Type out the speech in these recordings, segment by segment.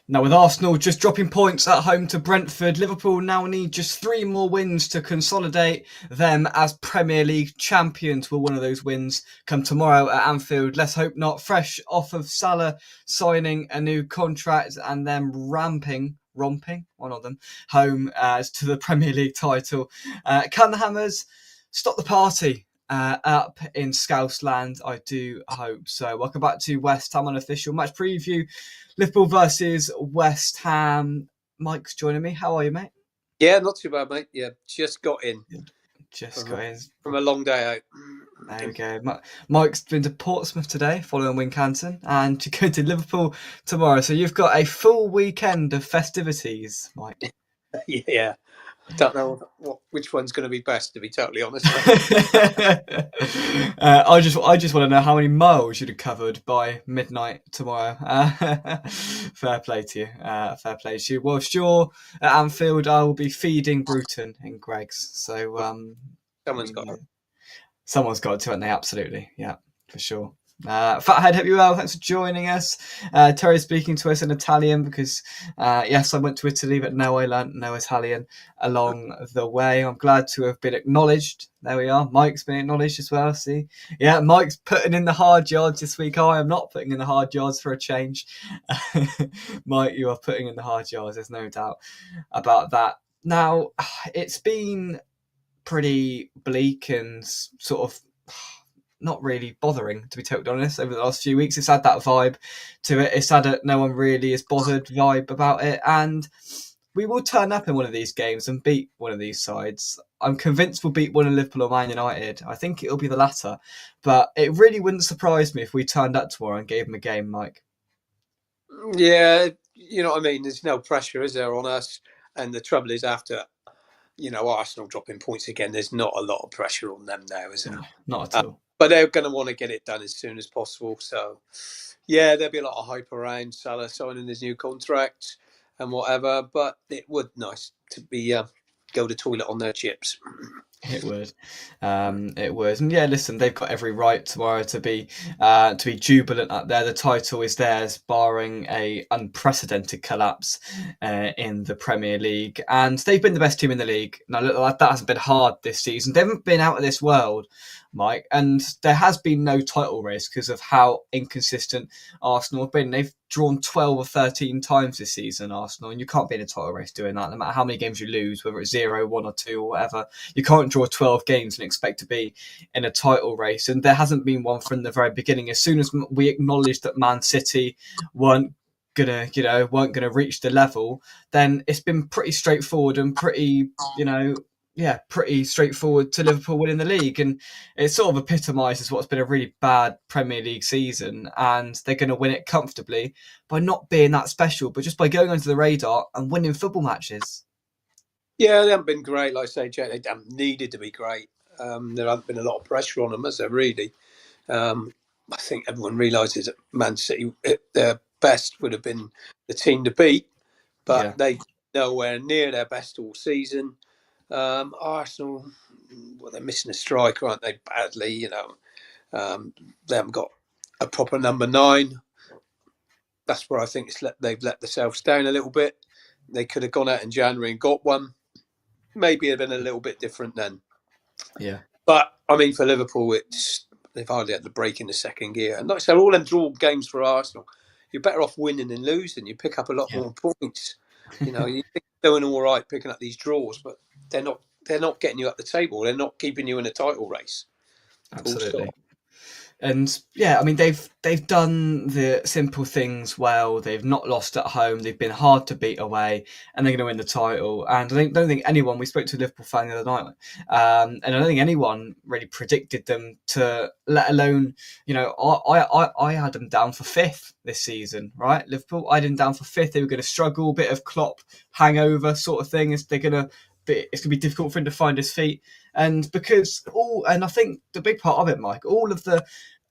Now, with Arsenal just dropping points at home to Brentford, Liverpool now need just 3 more wins to consolidate them as Premier League champions. Will one of those wins come tomorrow at Anfield? Let's hope not. Fresh off of Salah signing a new contract and then romping, one of them, home to the Premier League title. Can the Hammers stop the party up in Scouse land? I do hope so. Welcome back to West Ham Unofficial Match Preview. Liverpool versus West Ham. Mike's joining me. How are you, mate? Yeah, not too bad, mate. Yeah, just got in. Got in. From a long day out. There we go. Mike's been to Portsmouth today following Wincanton and you're going to Liverpool tomorrow. So you've got a full weekend of festivities, Mike. Yeah. I don't know which one's going to be best, to be totally honest. I just want to know how many miles you'd have covered by midnight tomorrow. Fair play to you. Fair play to you. Whilst you're at Anfield, I will be feeding Bruton in Greg's. So someone's got to, haven't they? Absolutely, yeah, for sure. Fathead, hope you well. Thanks for joining us. Terry speaking to us in Italian because, yes, I went to Italy, but no, I learnt no Italian along the way. I'm glad to have been acknowledged. There we are. Mike's been acknowledged as well. See, yeah, Mike's putting in the hard yards this week. I am not putting in the hard yards for a change. Mike, you are putting in the hard yards. There's no doubt about that. Now, it's been pretty bleak and sort of not really bothering, to be totally honest, over the last few weeks. It's had that vibe to it. It's had a no one really is bothered vibe about it. And we will turn up in one of these games and beat one of these sides. I'm convinced we'll beat one of Liverpool or Man United. I think it'll be the latter. But it really wouldn't surprise me if we turned up tomorrow and gave them a game, Mike. Yeah, you know what I mean? There's no pressure, is there, on us? And the trouble is after, Arsenal dropping points again, there's not a lot of pressure on them now, is there? No, not at all. But they're going to want to get it done as soon as possible. So, yeah, there'll be a lot of hype around Salah signing his new contract and whatever. But it would nice to be go to toilet on their chips. It would. And yeah, listen, they've got every right tomorrow to be jubilant up there. The title is theirs, barring a unprecedented collapse in the Premier League. And they've been the best team in the league. Now, that hasn't been hard this season. They haven't been out of this world, Mike, and there has been no title race because of how inconsistent Arsenal have been. They've drawn 12 or 13 times this season, Arsenal, and you can't be in a title race doing that, no matter how many games you lose, whether it's 0, 1 or 2 or whatever. You can't draw 12 games and expect to be in a title race, and there hasn't been one from the very beginning. As soon as we acknowledged that Man City weren't gonna reach the level, then it's been pretty straightforward and pretty straightforward to Liverpool winning the league. And it sort of epitomises what's been a really bad Premier League season. And they're going to win it comfortably by not being that special, but just by going under the radar and winning football matches. Yeah, they haven't been great, like I say, Jack. They haven't needed to be great. There hasn't been a lot of pressure on them, has there, really? I think everyone realises that Man City, their best would have been the team to beat, but they're nowhere near their best all season. Arsenal, they're missing a striker, aren't they? Badly, they haven't got a proper number 9. That's where I think they've let themselves down a little bit. They could have gone out in January and got one. Maybe it'd have been a little bit different then. Yeah. But I mean, for Liverpool, they've hardly had the break in the second gear. And like I said, all them draw games for Arsenal, you're better off winning than losing. You pick up a lot more points. You think they're doing all right picking up these draws, but they're not getting you up the table. They're not keeping you in a title race. Absolutely. And yeah, I mean, they've done the simple things well. They've not lost at home. They've been hard to beat away, and they're going to win the title. And I don't think anyone. We spoke to a Liverpool fan the other night, and I don't think anyone really predicted them to. Let alone, I had them down for 5th this season, right? Liverpool, I had them down for 5th. They were going to struggle, a bit of Klopp hangover sort of thing. It's going to be difficult for him to find his feet. And I think the big part of it, Mike, all of the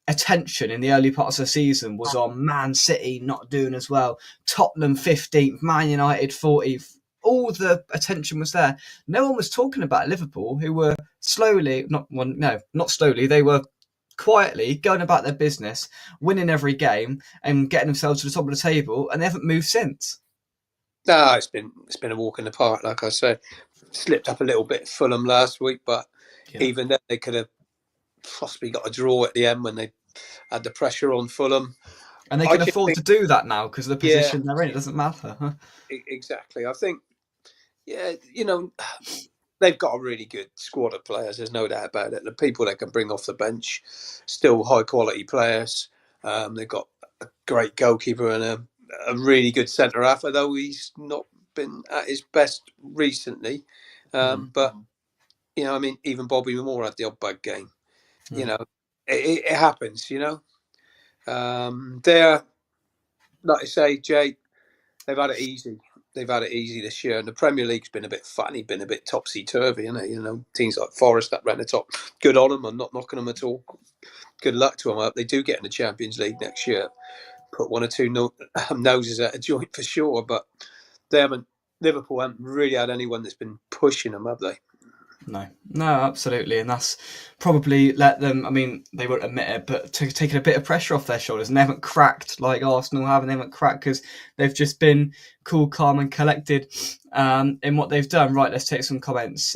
attention in the early parts of the season was on Man City not doing as well, Tottenham 15th, Man United 40th. All the attention was there. No one was talking about Liverpool, who were not slowly, they were quietly going about their business, winning every game and getting themselves to the top of the table, and they haven't moved since. No, it's been a walk in the park. Like I said, slipped up a little bit at Fulham last week, but even then they could have possibly got a draw at the end when they had the pressure on Fulham. And they I can just afford think, to do that now because of the yeah, position they're in. It doesn't matter. Huh? exactly. I think, yeah, they've got a really good squad of players. There's no doubt about it. The people they can bring off the bench, still high quality players. They've got a great goalkeeper and a really good centre half, although he's not been at his best recently. But I mean, even Bobby Moore had the odd bad game. It happens. They're, like I say, Jay, they've had it easy. They've had it easy this year, and the Premier League's been a bit funny, been a bit topsy turvy, isn't it? Teams like Forest that ran the top, good on them. I'm not knocking them at all. Good luck to them. I hope they do get in the Champions League next year. Put one or two noses at a joint for sure, but they haven't. Liverpool haven't really had anyone that's been pushing them, have they? No, absolutely, and that's probably let them. I mean, they won't admit it, but taking a bit of pressure off their shoulders, and they haven't cracked like Arsenal have, and they haven't cracked because they've just been cool, calm, and collected in what they've done. Right, let's take some comments.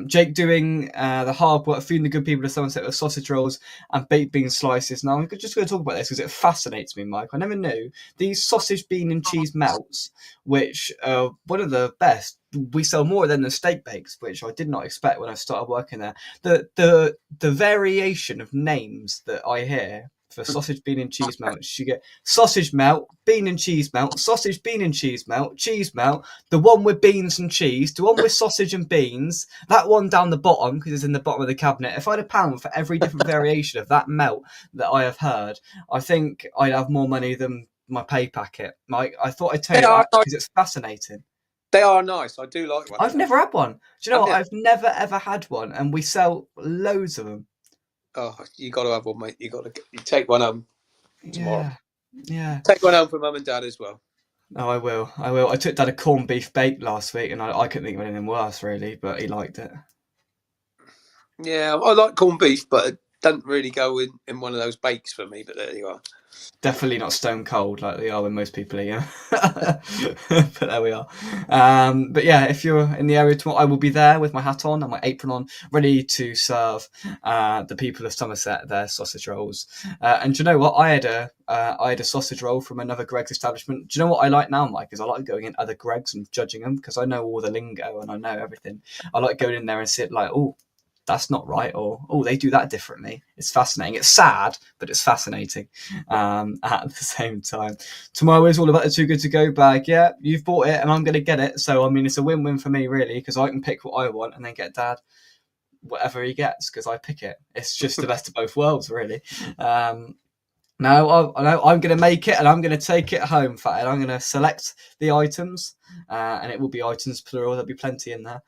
Jake doing the hard work, feeding the good people of Somerset with sausage rolls and baked bean slices. Now, I'm just going to talk about this because it fascinates me, Mike. I never knew these sausage, bean, and cheese melts, which are one of the best. We sell more than the steak bakes, which I did not expect when I started working there. The variation of names that I hear for sausage, bean, and cheese melts, you get sausage melt, bean and cheese melt, sausage, bean and cheese melt, the one with beans and cheese, the one with sausage and beans, that one down the bottom because it's in the bottom of the cabinet. If I had £1 for every different variation of that melt that I have heard, I think I'd have more money than my pay packet. Mike, I thought I'd tell you that because it's fascinating. They are nice. I do like one. I've never had one. Do you know what? I've never ever had one, and we sell loads of them. Oh, you got to have one, mate. You take one home tomorrow. Yeah. Take one home for Mum and Dad as well. Oh, I will. I took Dad a corned beef bake last week, and I couldn't think of anything worse, really, but he liked it. Yeah, I like corned beef, but it doesn't really go in one of those bakes for me, but there you are. Definitely not stone cold like they are when most people are, yeah. But there we are. But yeah, if you're in the area tomorrow, I will be there with my hat on and my apron on, ready to serve the people of Somerset their sausage rolls. And do you know what? I had a sausage roll from another Greg's establishment. Do you know what I like now, Mike? Is I like going in other Greg's and judging them because I know all the lingo and I know everything. I like going in there and sit like, oh, that's not right, or oh, they do that differently. It's fascinating. It's sad, but it's fascinating at the same time. Tomorrow is all about the Too Good To Go bag. Yeah, you've bought it and I'm going to get it. So, I mean, it's a win-win for me, really, because I can pick what I want and then get Dad whatever he gets because I pick it. It's just the best of both worlds, really. No, I'm going to make it and I'm going to take it home, Fathead. I'm going to select the items and it will be items plural. There'll be plenty in there.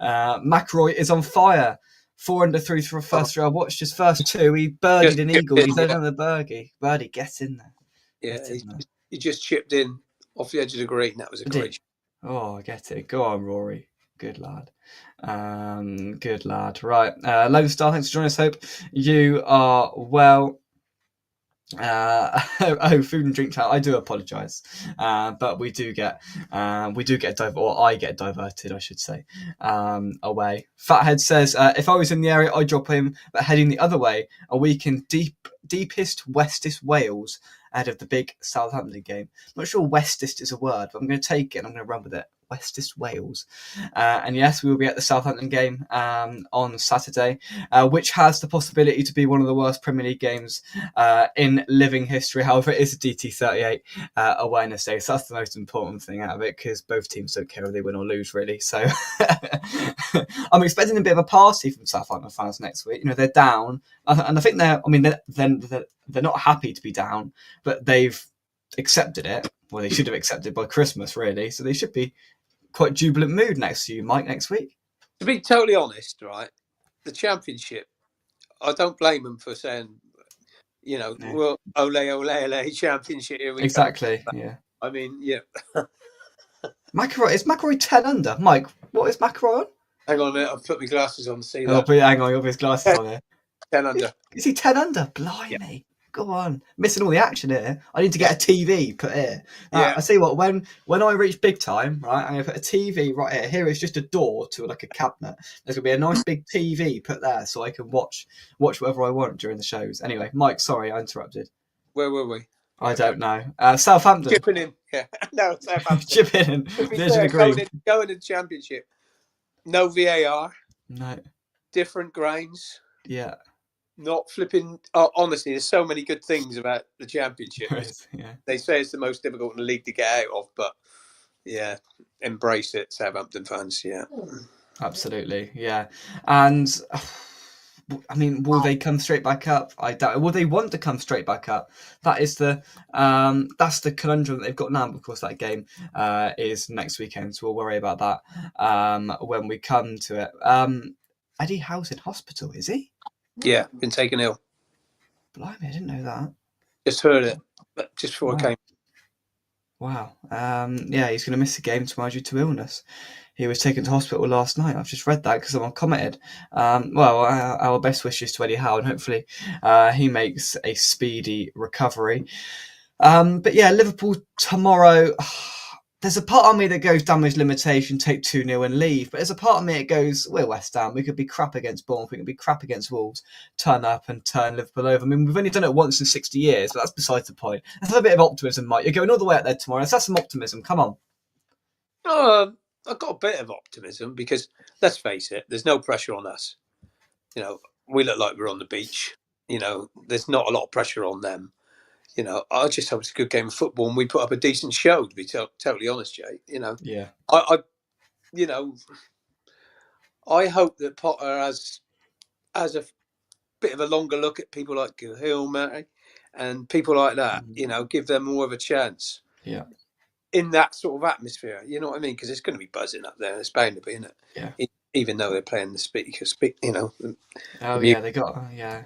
McRoy is on fire. 4 under 3 for a first row. I watched his first 2. He birdied an eagle. He's done another birdie. Birdie, get in there. Yeah, he just chipped in off the edge of the green. That was a great shot. Oh, I get it. Go on, Rory. Good lad. Good lad. Right. Lone Star, thanks for joining us. Hope you are well. Food and drink chat. I do apologise, but we do get I get diverted, I should say, away. Fathead says if I was in the area, I'd drop him, but heading the other way, a week in deepest westest Wales ahead of the big Southampton game. I'm not sure westest is a word, but I'm going to take it and I'm going to run with it. Westest Wales. And yes, we will be at the Southampton game on Saturday, which has the possibility to be one of the worst Premier League games in living history. However, it is a DT38 awareness day, so that's the most important thing out of it, because both teams don't care if they win or lose, really. So I'm expecting a bit of a party from Southampton fans next week. They're down, and I think they're not happy to be down, but they've accepted it. Well, they should have accepted by Christmas, really. So they should be quite jubilant mood next to you, Mike, next week. To be totally honest, right, the Championship, I don't blame them for saying, well, ole, ole, ole, Championship, here we go. Exactly, yeah. I mean, yeah. McIlroy, is McIlroy 10 under? Mike, what is McIlroy on? Hang on a minute, I've put my glasses on to see that. Hang on, you've got his glasses on here. 10 under. Is he 10 under? Blimey. go on, missing all the action here. I need to get a TV put here. Yeah. I see what, when I reach big time, right, I'm gonna put a TV right here. Here is just a door to like a cabinet. There's gonna be a nice big TV put there so I can watch whatever I want during the shows. Anyway, Mike, sorry I interrupted. Where were we? I don't know. Southampton. Chipping in. Yeah. No, Southampton. Chipping in. To be Virgin fair, agreed. going in the Championship. No VAR. No. Different grains. Yeah. Not flipping. Oh, honestly, there's so many good things about the Championship. Yeah. They say it's the most difficult in the league to get out of, but yeah, embrace it, Southampton fans. Yeah. Absolutely. Yeah. And I mean, will they come straight back up? I doubt. Will they want to come straight back up? That is that's the conundrum that they've got now. Of course, that game is next weekend, so we'll worry about that when we come to it. Eddie Howe's in hospital, is he? Yeah, been taken ill. Blimey, I didn't know that. Just heard it, but just before I came. Wow. Yeah, he's going to miss the game tomorrow due to illness. He was taken to hospital last night. I've just read that because someone commented. Our best wishes to Eddie Howe, and hopefully he makes a speedy recovery. But yeah, Liverpool tomorrow. There's a part of me that goes damage limitation, take 2-0 and leave. But there's a part of me that goes, we're West Ham. We could be crap against Bournemouth. We could be crap against Wolves. Turn up and turn Liverpool over. I mean, we've only done it once in 60 years, but that's besides the point. Let's have a bit of optimism, Mike. You're going all the way out there tomorrow. Let's have some optimism. Come on. I've got a bit of optimism because, let's face it, there's no pressure on us. You know, we look like we're on the beach. You know, there's not a lot of pressure on them. You know, I just hope it's a good game of football and we put up a decent show, to be totally honest, Jay. You know, yeah. I hope that Potter has a bit of a longer look at people like Hill, Murray, and people like that. You know, give them more of a chance. Yeah. In that sort of atmosphere, you know what I mean? Because it's going to be buzzing up there. It's bound to be, isn't it? Yeah. Even though they're playing the speaker, you know. They got yeah.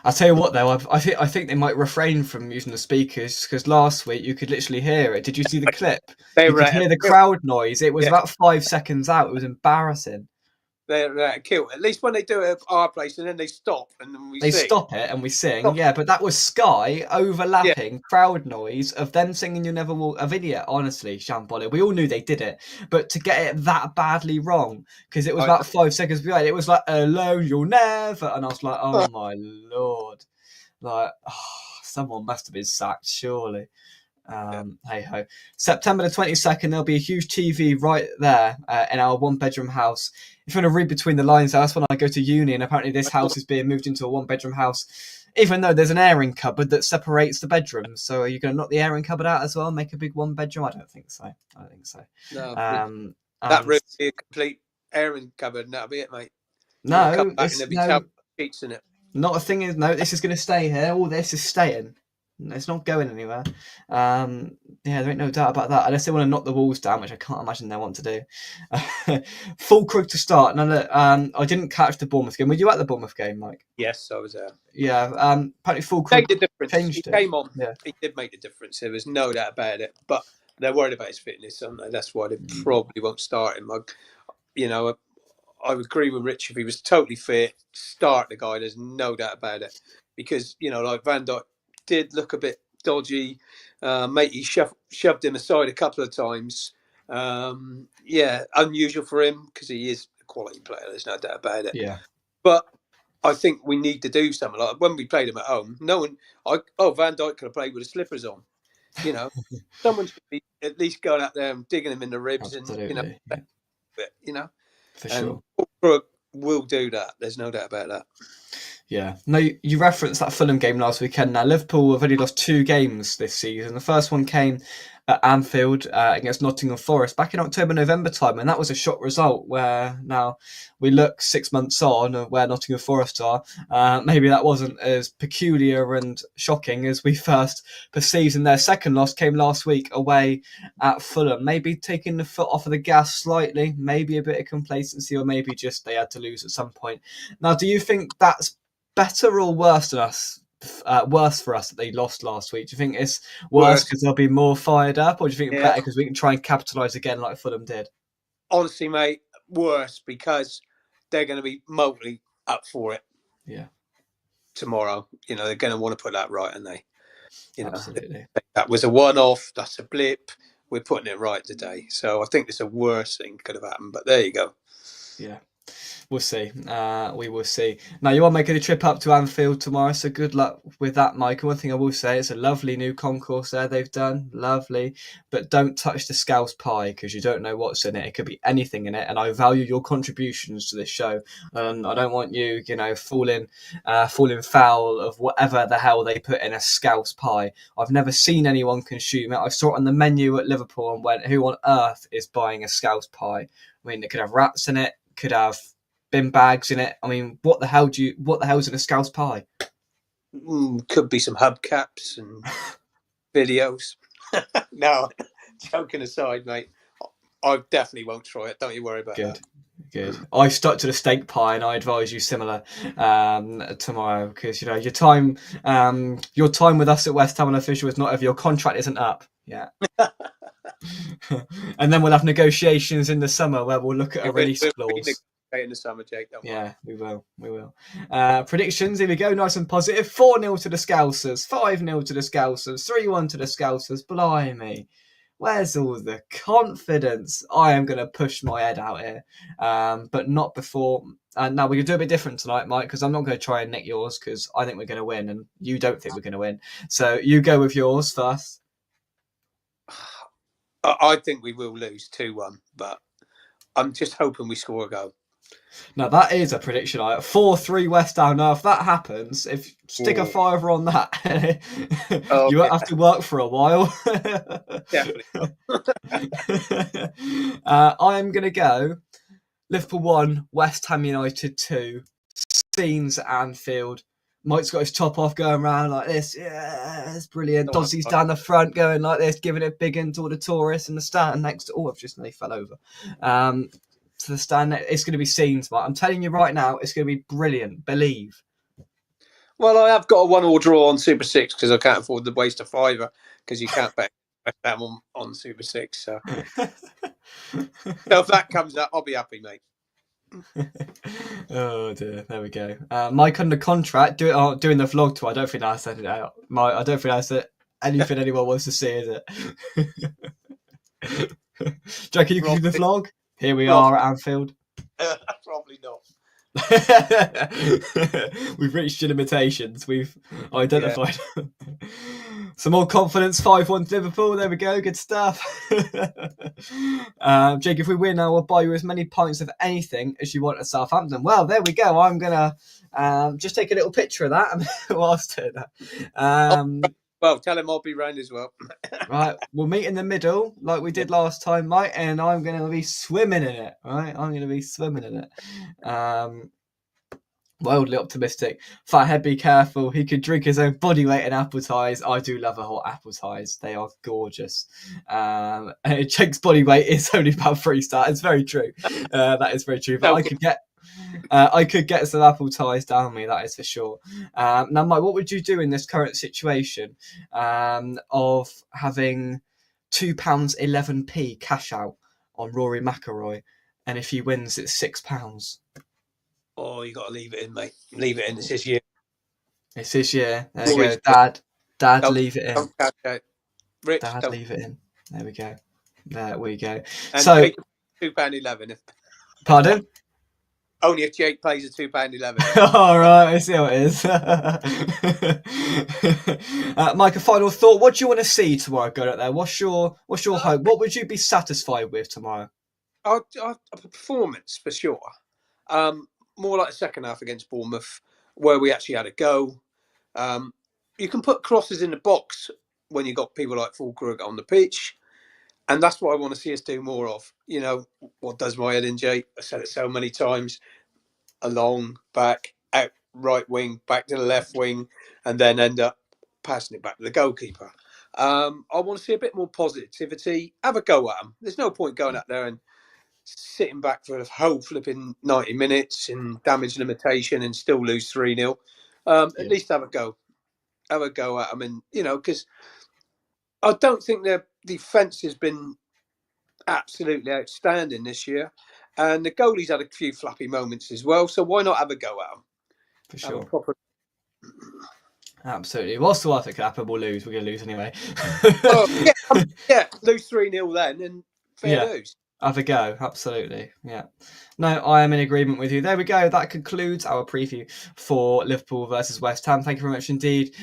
I'll tell you what, though, I think they might refrain from using the speakers because last week you could literally hear it. Did you see the clip? You could hear the crowd noise. It was about 5 seconds out. It was embarrassing. They're killed. At least when they do it at our place and then they stop and then we sing. Stop it and we sing. Yeah, but that was Sky overlapping crowd noise of them singing "You Never Walk." A video, honestly, shambolic. We all knew they did it, but to get it that badly wrong because it was about 5 seconds behind. It was like "Alone, you'll never," and I was like, "Oh my lord!" Like, someone must have been sacked, surely. Hey ho. September the 22nd, there'll be a huge TV right there in our one-bedroom house. If you want to read between the lines, that's when I go to uni, and apparently this house is being moved into a one-bedroom house, even though there's an airing cupboard that separates the bedrooms. So are you going to knock the airing cupboard out as well, make a big one-bedroom? I don't think so. No, that would be a complete airing cupboard, and that'll be it, mate. No, there'll be sheets in it. Not a thing is this is going to stay here. All this is staying. It's not going anywhere. There ain't no doubt about that. Unless they want to knock the walls down, which I can't imagine they want to do. Full crew to start. Now, look, I didn't catch the Bournemouth game. Were you at the Bournemouth game, Mike? Yes, I was there. Yeah. Apparently, full crew made the difference. He came on. Yeah. He did make the difference. There was no doubt about it. But they're worried about his fitness, aren't they? That's why they probably won't start him. I would agree with Rich if he was totally fit. Start the guy. There's no doubt about it. Because like Van Dijk did look a bit dodgy. He shoved him aside a couple of times. Unusual for him because he is a quality player. There's no doubt about it. Yeah. But I think we need to do something like when we played him at home. Van Dijk could have played with his slippers on. Someone should be at least going out there and digging him in the ribs. Absolutely. And For sure. Brooke will do that. There's no doubt about that. Yeah. No, you referenced that Fulham game last weekend. Now, Liverpool have only lost 2 games this season. The first one came at Anfield against Nottingham Forest back in October, November time, and that was a shock result where now we look 6 months on where Nottingham Forest are. Maybe that wasn't as peculiar and shocking as we first perceived, and their second loss came last week away at Fulham. Maybe taking the foot off of the gas slightly, maybe a bit of complacency, or maybe just they had to lose at some point. Now, do you think that's better or worse than us? Worse for us that they lost last week? Do you think it's worse because they'll be more fired up, or do you think it's better because we can try and capitalise again like Fulham did? Honestly, mate, worse because they're going to be mostly up for it. Yeah. tomorrow. They're going to want to put that right, and they, Absolutely. that was a one-off. That's a blip. We're putting it right today. So I think it's the worst thing could have happened. But there you go. Yeah. We'll see. We will see. Now, you are making a trip up to Anfield tomorrow, so good luck with that, Mike. And one thing I will say, it's a lovely new concourse there they've done. Lovely. But don't touch the Scouse pie, because you don't know what's in it. It could be anything in it. And I value your contributions to this show. And I don't want you, falling foul of whatever the hell they put in a Scouse pie. I've never seen anyone consume it. I saw it on the menu at Liverpool and went, who on earth is buying a Scouse pie? I mean, it could have rats in it, could have bin bags in it. I mean, what the hell's in a Scouse pie? Could be some hubcaps and videos. No, joking aside, mate. I definitely won't try it. Don't you worry about that. Good. I stuck to the steak pie, and I advise you similar tomorrow, because your time with us at West Ham Unofficial is not over. Your contract isn't up yet. And then we'll have negotiations in the summer where we'll look at a release clause. In the summer, Jake. We will. Predictions, here we go, nice and positive. 4-0 to the Scousers, 5-0 to the Scousers, 3-1 to the Scousers. Blimey, where's all the confidence? I am going to push my head out here, but not before. Now, we're going to do a bit different tonight, Mike, because I'm not going to try and nick yours, because I think we're going to win, and you don't think we're going to win. So you go with yours first. I think we will lose 2-1, but I'm just hoping we score a goal. Now, that is a prediction. 4-3 West Ham. Now, if that happens, stick a fiver on that, you won't have to work for a while. Definitely. I'm going to go Liverpool 1, West Ham United 2, scenes at Anfield. Mike's got his top off going around like this. Yeah, it's brilliant. Dozzie's down the front going like this, giving it big in to all the tourists, and the stand next to... Oh, I've just nearly fell over. To the stand, it's going to be scenes, but I'm telling you right now, it's going to be brilliant. Believe. Well, I have got a 1-1 draw on Super 6 because I can't afford to waste a fiver, because you can't bet them on Super 6. So. So if that comes up, I'll be happy, mate. Oh dear, there we go. Mike under contract, doing the vlog tour. I don't think I said it out. I don't think I said anything anyone wants to see, is it? Jack, you can do the vlog? Here we are at Anfield. Probably not. We've reached your limitations. We've identified some more confidence. 5-1 to Liverpool. There we go. Good stuff. Jake, if we win, I will buy you as many pints of anything as you want at Southampton. Well, there we go. I'm gonna just take a little picture of that whilst doing that. Well, tell him I'll be round as well. Right, we'll meet in the middle like we did last time, Mike, and I'm going to be swimming in it, right? I'm going to be swimming in it. Wildly optimistic. Fathead, be careful. He could drink his own body weight in apple ties. I do love a hot apple ties. They are gorgeous. Jake's body weight is only about 3 stars. It's very true. That is very true. But I could get some apple ties down me, that is for sure. Now, Mike, what would you do in this current situation of having £2.11p cash out on Rory McIlroy, and if he wins, it's £6? Oh, you got to leave it in, mate. Leave it in. It's his year. It's his year. There you go. Dad, leave it in. Rich, Dad, leave it in. There we go. And so, £2.11. Pardon? Only if Jake plays a £2.11. All right, I see how it is. Mike, a final thought. What do you want to see tomorrow going out there? What's your hope? What would you be satisfied with tomorrow? A performance for sure. More like the second half against Bournemouth, where we actually had a go. You can put crosses in the box when you got people like Fulkrug on the pitch, and that's what I want to see us do more of. What does my head in, Jake? I said it so many times. Along, back, out, right wing, back to the left wing, and then end up passing it back to the goalkeeper. I want to see a bit more positivity. Have a go at them. There's no point going out there and sitting back for a whole flipping 90 minutes and damage limitation and still lose 3-0. At least have a go. Have a go at them. And, because I don't think their defence has been absolutely outstanding this year. And the goalie's had a few flappy moments as well. So why not have a go at them? For sure. Absolutely. What's the worst that could happen? We'll lose. We're going to lose anyway. Oh yeah, lose 3-0 then, and fair Yeah. dues. Have a go, absolutely. Yeah. No, I am in agreement with you. There we go. That concludes our preview for Liverpool versus West Ham. Thank you very much indeed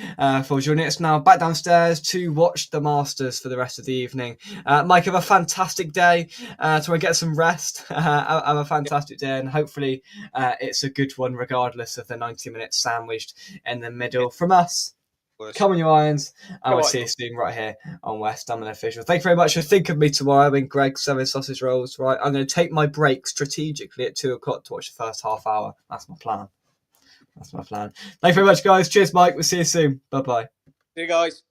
for joining us. Now back downstairs to watch the Masters for the rest of the evening. Mike, have a fantastic day. To get some rest. Have a fantastic day, and hopefully it's a good one, regardless of the 90 minutes sandwiched in the middle from us. Come on, you Irons, and we'll see you soon right here on West Ham Official. Thank you very much for thinking of me tomorrow. I've been Greg serving sausage rolls. Right, I'm going to take my break strategically at 2:00 to watch the first half hour. That's my plan. Thank you very much, guys. Cheers, Mike. We'll see you soon. Bye bye. See you guys.